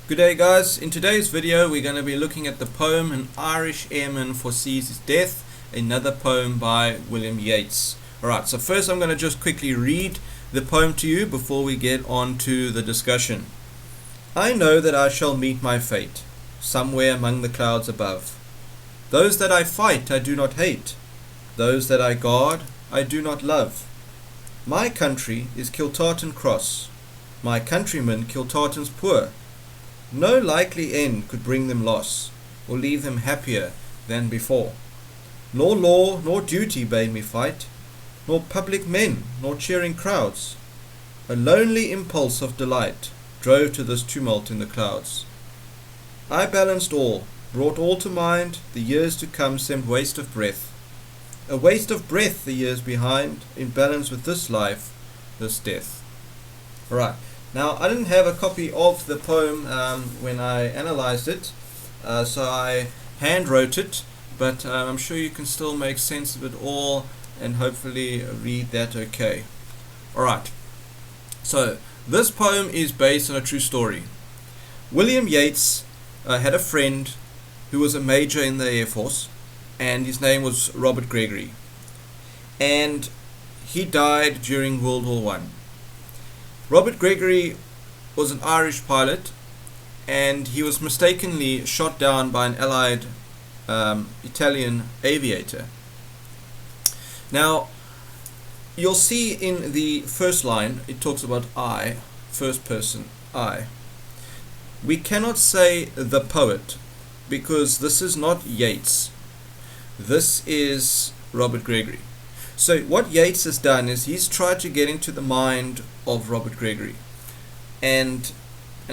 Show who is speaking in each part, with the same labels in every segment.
Speaker 1: Good day, guys. In today's video we're going to be looking at the poem An Irish Airman Foresees His Death, another poem by William Yeats. Alright, so first I'm going to just quickly read the poem to you before we get on to the discussion. I know that I shall meet my fate, somewhere among the clouds above. Those that I fight I do not hate, those that I guard I do not love. My country is Kiltartan Cross, my countrymen Kiltartan's poor. No likely end could bring them loss, or leave them happier than before. Nor law nor duty bade me fight, nor public men nor cheering crowds. A lonely impulse of delight drove to this tumult in the clouds. I balanced all, brought all to mind, the years to come seemed waste of breath. A waste of breath the years behind, in balance with this life, this death. Alright. Now, I didn't have a copy of the poem when I analyzed it, so I hand wrote it, but I'm sure you can still make sense of it all and hopefully read that okay. Alright, so this poem is based on a true story. William Yeats had a friend who was a major in the Air Force, and his name was Robert Gregory, and he died during World War I. Robert Gregory was an Irish pilot, and he was mistakenly shot down by an Allied Italian aviator. Now, you'll see in the first line, it talks about I, first person, I. We cannot say the poet, because this is not Yeats. This is Robert Gregory. So what Yeats has done is he's tried to get into the mind of Robert Gregory and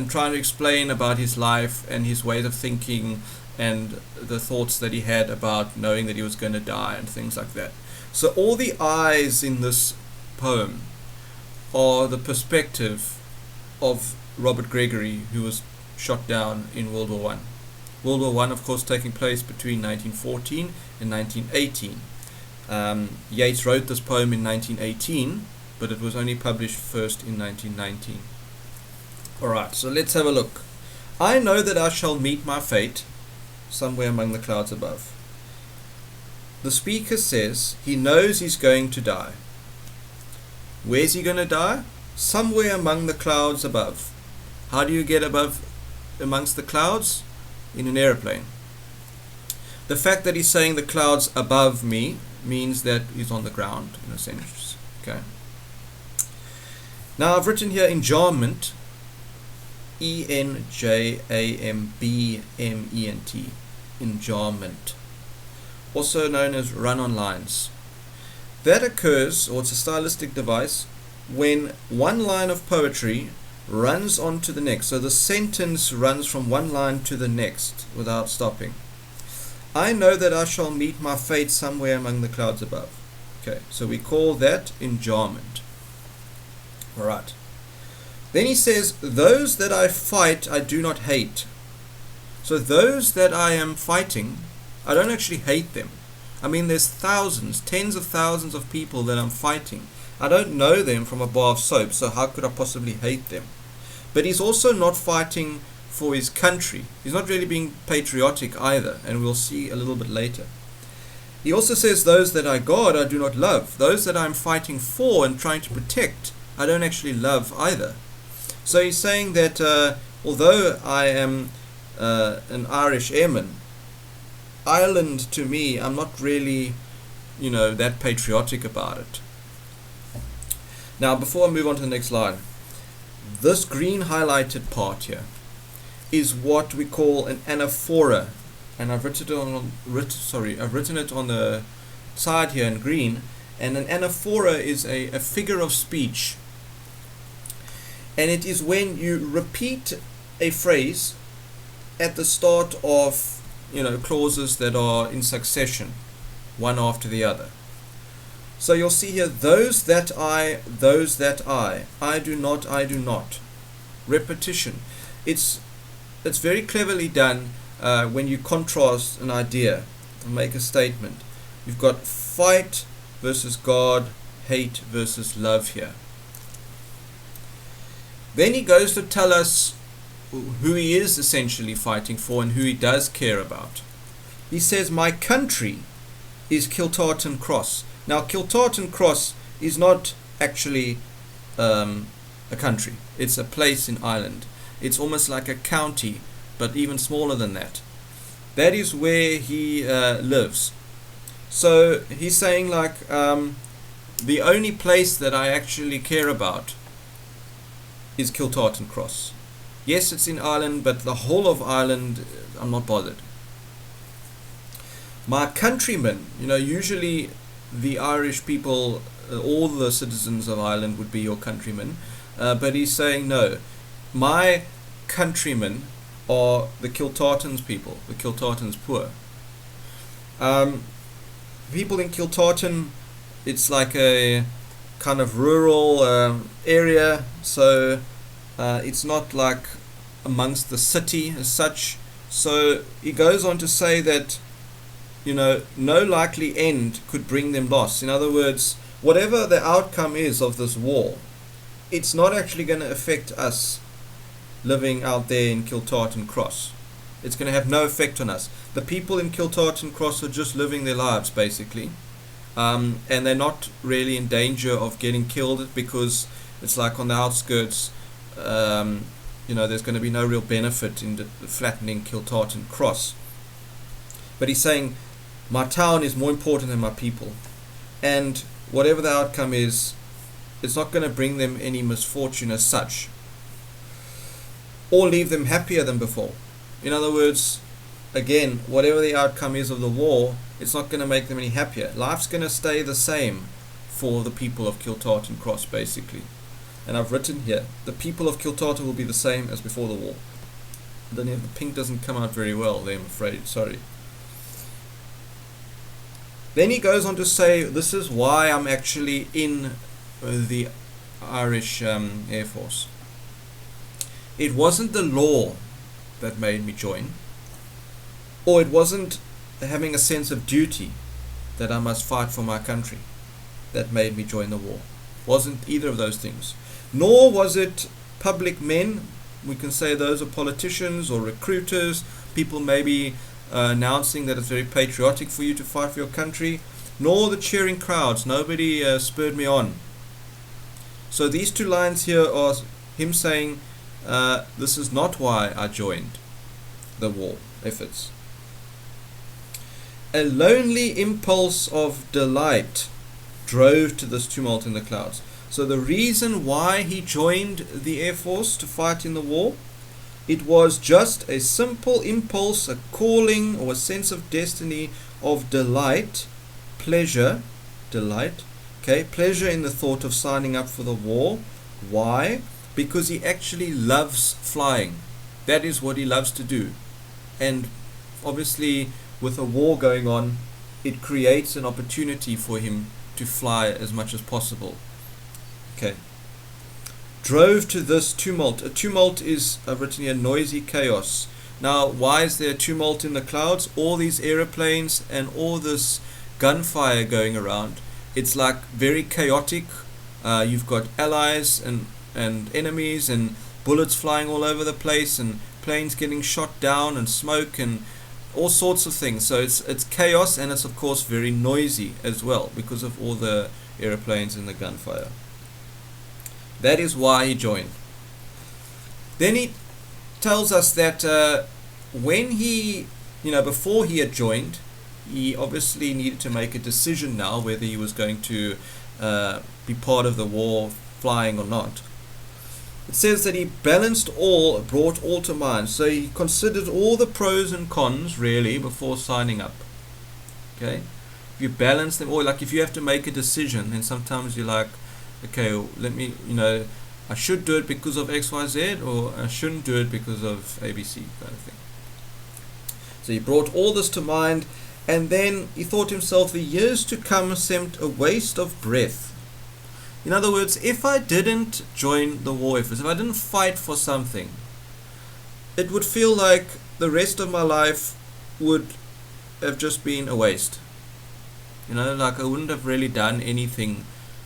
Speaker 1: trying to explain about his life and his ways of thinking and the thoughts that he had about knowing that he was going to die and things like that. So all the I's in this poem are the perspective of Robert Gregory, who was shot down in World War I. World War I, of course, taking place between 1914 and 1918. Yeats wrote this poem in 1918, but it was only published first in 1919. Alright, so let's have a look. I know that I shall meet my fate somewhere among the clouds above. The speaker says he knows he's going to die. Where's he going to die? Somewhere among the clouds above. How do you get above amongst the clouds? In an airplane. The fact that he's saying the clouds above me means that he's on the ground, in a sense. Okay. Now I've written here enjambment, E-N-J-A-M-B-M-E-N-T, enjambment, also known as run-on lines. That occurs, or it's a stylistic device, when one line of poetry runs on to the next. So the sentence runs from one line to the next without stopping. I know that I shall meet my fate somewhere among the clouds above. Okay, so we call that enjambment. Alright. Then he says, those that I fight I do not hate. So those that I am fighting, I don't actually hate them. I mean, there's thousands, tens of thousands of people that I'm fighting. I don't know them from a bar of soap, so how could I possibly hate them? But he's also not fighting for his country. He's not really being patriotic either, and we'll see a little bit later. He also says, those that I guard I do not love. Those that I'm fighting for and trying to protect, I don't actually love either. So he's saying that although I am an Irish airman, Ireland to me, I'm not really, that patriotic about it. Now, before I move on to the next slide, this green highlighted part here is what we call an anaphora, and I've written it on the side here in green. And an anaphora is a figure of speech, and it is when you repeat a phrase at the start of clauses that are in succession, one after the other. So you'll see here, those that I do not. Repetition. It's very cleverly done when you contrast an idea and make a statement. You've got fight versus guard, hate versus love here. Then he goes to tell us who he is essentially fighting for and who he does care about. He says, my country is Kiltartan Cross. Now, Kiltartan Cross is not actually a country. It's a place in Ireland. It's almost like a county, but even smaller than that. That is where he lives. So he's saying, like, the only place that I actually care about is Kiltartan Cross. Yes, it's in Ireland, but the whole of Ireland, I'm not bothered. My countrymen, usually the Irish people, all the citizens of Ireland would be your countrymen, but he's saying no, my countrymen are the Kiltartans people, the Kiltartans poor. People in Kiltartan, it's like a kind of rural area, so it's not like amongst the city as such. So he goes on to say that no likely end could bring them loss. In other words, whatever the outcome is of this war, it's not actually going to affect us living out there in Kiltartan Cross. It's going to have no effect on us. The people in Kiltartan Cross are just living their lives, basically. And they're not really in danger of getting killed because it's like on the outskirts. There's going to be no real benefit in the flattening Kiltartan Cross. But he's saying, my town is more important than my people. And whatever the outcome is, it's not going to bring them any misfortune as such, or leave them happier than before. In other words, again, whatever the outcome is of the war, it's not going to make them any happier. Life's going to stay the same for the people of Kiltartan Cross, basically. And I've written here, the people of Kiltartan will be the same as before the war. I don't know if the pink doesn't come out very well there, I'm afraid, sorry. Then he goes on to say, this is why I'm actually in the Irish Air Force. It wasn't the law that made me join, or it wasn't having a sense of duty that I must fight for my country that made me join the war. Wasn't either of those things. Nor was it public men, we can say those are politicians or recruiters, people maybe announcing that it's very patriotic for you to fight for your country, nor the cheering crowds. Nobody spurred me on. So these two lines here are him saying, this is not why I joined the war efforts. A lonely impulse of delight drove to this tumult in the clouds. So the reason why he joined the Air Force to fight in the war, it was just a simple impulse, a calling or a sense of destiny of delight, pleasure, delight, pleasure in the thought of signing up for the war. Why? Because he actually loves flying. That is what he loves to do. And obviously with a war going on, it creates an opportunity for him to fly as much as possible. Drove to this tumult. A tumult is, I've written here, noisy chaos. Now, why is there a tumult in the clouds? All these aeroplanes and all this gunfire going around. It's like very chaotic. You've got allies and enemies and bullets flying all over the place and planes getting shot down and smoke and all sorts of things. So it's chaos, and it's of course very noisy as well because of all the aeroplanes and the gunfire. That is why he joined. Then he tells us that when he, before he had joined, he obviously needed to make a decision now whether he was going to be part of the war, flying or not. It says that he balanced all, brought all to mind. So he considered all the pros and cons really before signing up. If you balance them all, like if you have to make a decision, then sometimes you're like, okay, let me, I should do it because of XYZ, or I shouldn't do it because of ABC kind of thing. So he brought all this to mind, and then he thought to himself, the years to come seemed a waste of breath. In other words, if I didn't join the war efforts, if I didn't fight for something, it would feel like the rest of my life would have just been a waste. Like I wouldn't have really done anything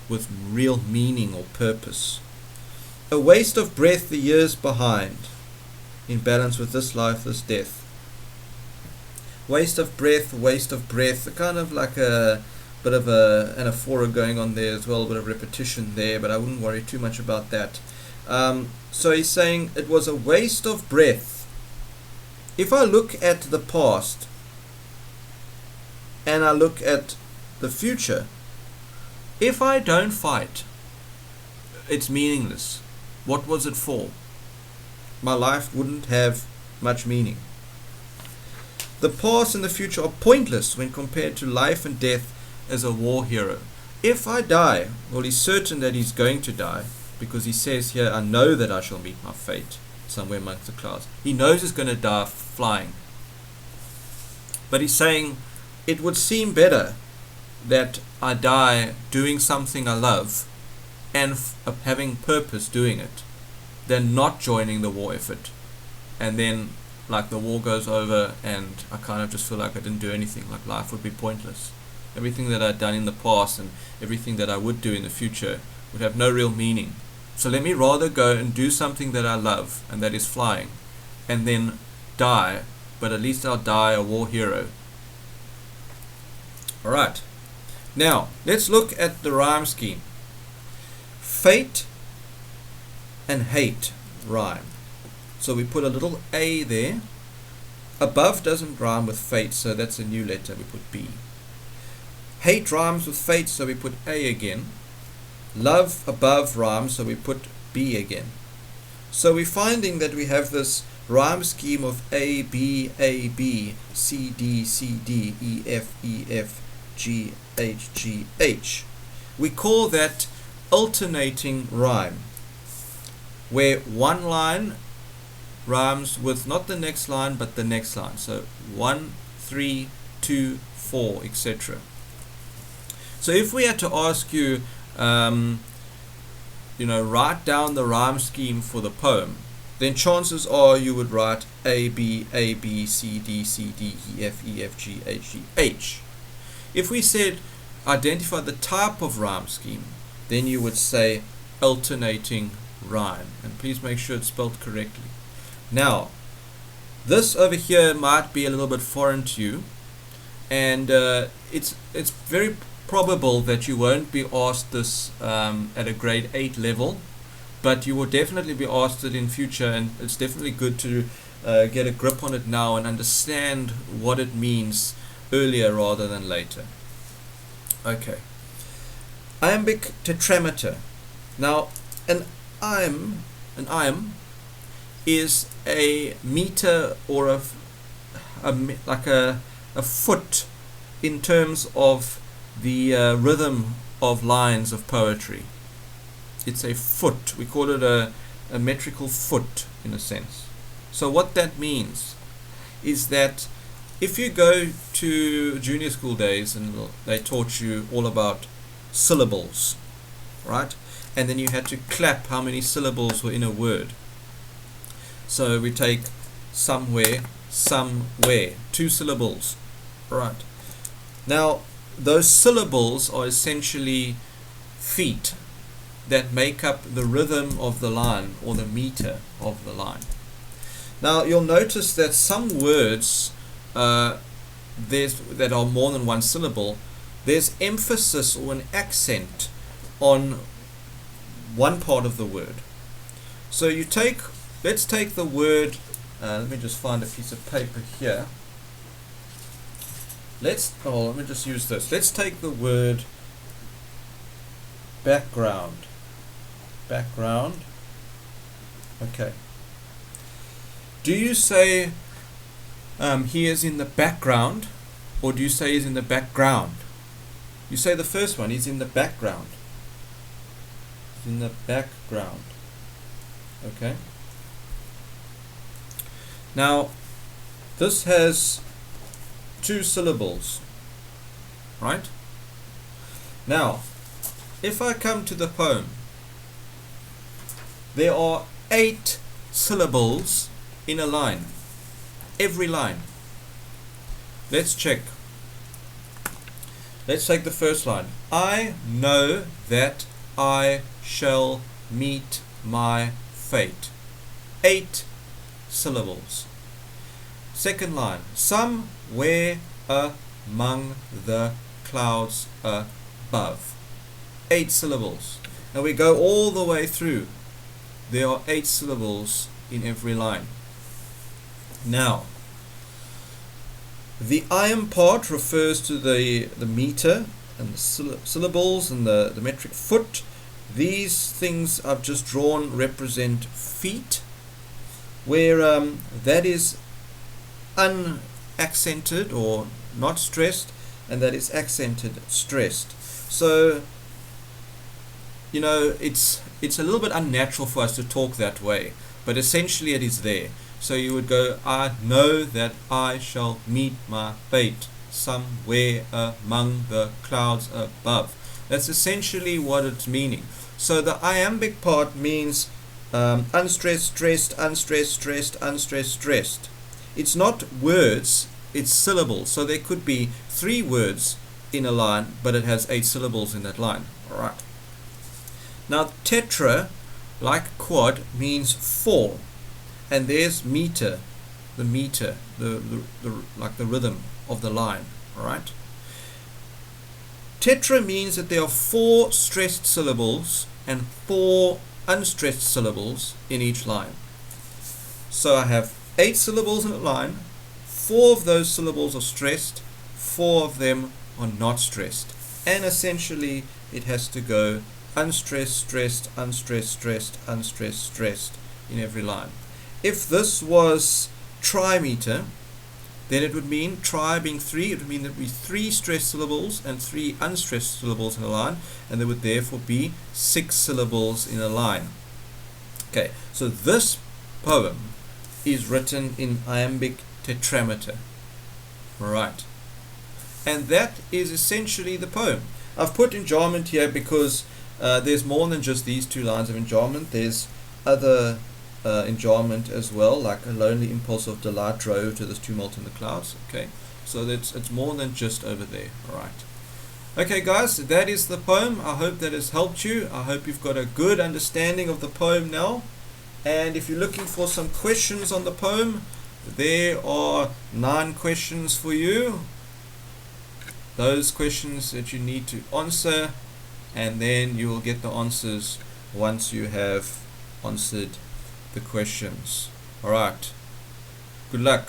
Speaker 1: with real meaning or purpose. A waste of breath the years behind. in balance with this life, this death. Waste of breath, kind of like a bit of a anaphora going on there as well, a bit of repetition there, but I wouldn't worry too much about that. So he's saying it was a waste of breath. If I look at the past and I look at the future, if I don't fight, it's meaningless. What was it for? My life wouldn't have much meaning. The past and the future are pointless when compared to life and death as a war hero. If I die, well, he's certain that he's going to die, because he says here, I know that I shall meet my fate somewhere amongst the clouds. He knows he's going to die flying. But he's saying, it would seem better that I die doing something I love and having purpose doing it than not joining the war effort, and then like the war goes over and I kind of just feel like I didn't do anything, like life would be pointless. Everything that I'd done in the past and everything that I would do in the future would have no real meaning. So let me rather go and do something that I love, and that is flying, and then die, but at least I'll die a war hero. Alright, now let's look at the rhyme scheme. Fate and hate rhyme. So we put a little A there. Above doesn't rhyme with fate, so that's a new letter, we put B. Hate rhymes with fate, so we put A again. Love above rhymes, so we put B again. So we're finding that we have this rhyme scheme of A, B, C, D, C, D, E, F, G, H, G, H. We call that alternating rhyme, where one line rhymes with not the next line but the next line. So 1, 3, 2, 4, etc. So if we had to ask you, write down the rhyme scheme for the poem, then chances are you would write A, B, C, D, C, D, E, F, G, H, G, H. If we said identify the type of rhyme scheme, then you would say alternating rhyme. And please make sure it's spelled correctly. Now, this over here might be a little bit foreign to you, and it's very probable that you won't be asked this at a grade 8 level, but you will definitely be asked it in future, and it's definitely good to get a grip on it now and understand what it means earlier rather than later. Okay. Iambic tetrameter. Now, an iamb is a meter or a foot in terms of the rhythm of lines of poetry. It's a foot. We call it a metrical foot in a sense. So what that means is that if you go to junior school days and they taught you all about syllables, right? And then you had to clap how many syllables were in a word. So we take somewhere, 2 syllables, right? Now those syllables are essentially feet that make up the rhythm of the line or the meter of the line. Now you'll notice that some words that are more than one syllable, there's emphasis or an accent on one part of the word. So let's take the word, let me just find a piece of paper here. Let me just use this. Let's take the word background. Background. Okay. Do you say he is in the background, or do you say he's in the background? You say the first one, he's in the background. He's in the background. Okay. Now, this has 2 syllables, right? Now, if I come to the poem, there are 8 syllables in a line, every line. Let's check. Let's take the first line. I know that I shall meet my fate. 8 syllables. Second line, somewhere among the clouds above. 8 syllables. Now we go all the way through. There are 8 syllables in every line. Now, the iamb part refers to the meter and the syllables and the metric foot. These things I've just drawn represent feet, where that is unaccented or not stressed, and that is accented stressed. So, you know, it's a little bit unnatural for us to talk that way, but essentially it is there. So you would go, I know that I shall meet my fate somewhere among the clouds above. That's essentially what it's meaning. So the iambic part means unstressed, stressed, unstressed, stressed, unstressed, stressed. It's not words, it's syllables. So there could be 3 words in a line, but it has 8 syllables in that line. Alright. Now tetra, like quad, means 4. And there's meter, the meter, the like the rhythm of the line. Alright. Tetra means that there are 4 stressed syllables and 4 unstressed syllables in each line. So I have 8 syllables in a line, 4 of those syllables are stressed, 4 of them are not stressed. And essentially it has to go unstressed, stressed, unstressed, stressed, unstressed, stressed in every line. If this was trimeter, then it would mean, tri being 3, it would mean there would be 3 stressed syllables and 3 unstressed syllables in a line, and there would therefore be 6 syllables in a line. Okay, so this poem is written in iambic tetrameter. Right. And that is essentially the poem. I've put enjambment here because there's more than just these 2 lines of enjambment. There's other enjambment as well, like a lonely impulse of delight drove to this tumult in the clouds. Okay, so it's more than just over there. All right. Okay, guys, that is the poem. I hope that has helped you. I hope you've got a good understanding of the poem now. And if you're looking for some questions on the poem, there are 9 questions for you. Those questions that you need to answer, and then you will get the answers once you have answered the questions. Alright, good luck.